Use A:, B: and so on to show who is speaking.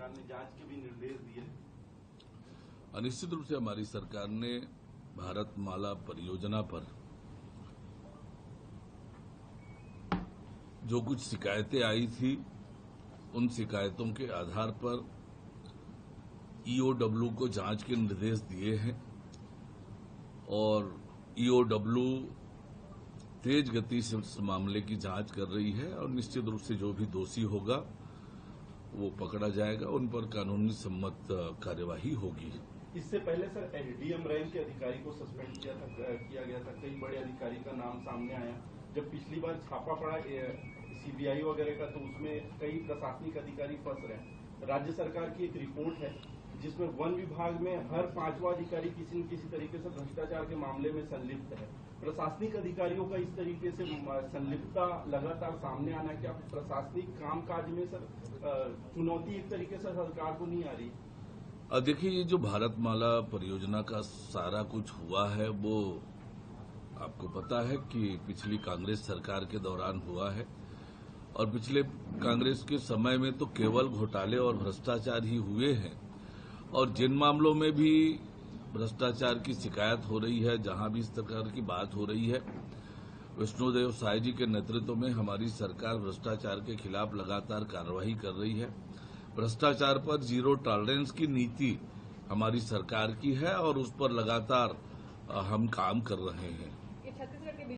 A: सरकार ने जांच के भी निर्देश दिए।
B: निश्चित रूप से हमारी सरकार ने भारतमाला परियोजना पर जो कुछ शिकायतें आई थी उन शिकायतों के आधार पर ईओडब्ल्यू को जांच के निर्देश दिए हैं और ईओडब्ल्यू तेज गति से उस मामले की जांच कर रही है और निश्चित रूप से जो भी दोषी होगा वो पकड़ा जाएगा, उन पर कानूनी सम्मत कार्यवाही होगी।
A: इससे पहले सर एसडीएम रैंक के अधिकारी को सस्पेंड किया गया था। कई बड़े अधिकारी का नाम सामने आया। जब पिछली बार छापा पड़ा सीबीआई वगैरह का तो उसमें कई प्रशासनिक अधिकारी फंस रहे। राज्य सरकार की एक रिपोर्ट है जिसमें वन विभाग में हर 5वां अधिकारी किसी न किसी तरीके से भ्रष्टाचार के मामले में संलिप्त है। प्रशासनिक अधिकारियों का इस तरीके से संलिप्तता लगातार सामने आना, क्या प्रशासनिक कामकाज में सर चुनौती एक तरीके से सरकार को नहीं आ रही?
B: देखिए, ये जो भारतमाला परियोजना का सारा कुछ हुआ है वो आपको पता है कि पिछली कांग्रेस सरकार के दौरान हुआ है और पिछले कांग्रेस के समय में तो केवल घोटाले और भ्रष्टाचार ही हुए हैं और जिन मामलों में भी भ्रष्टाचार की शिकायत हो रही है, जहां भी इस तरह की बात हो रही है, विष्णुदेव साय जी के नेतृत्व में हमारी सरकार भ्रष्टाचार के खिलाफ लगातार कार्रवाई कर रही है। भ्रष्टाचार पर जीरो टॉलरेंस की नीति हमारी सरकार की है और उस पर लगातार हम काम कर रहे हैं।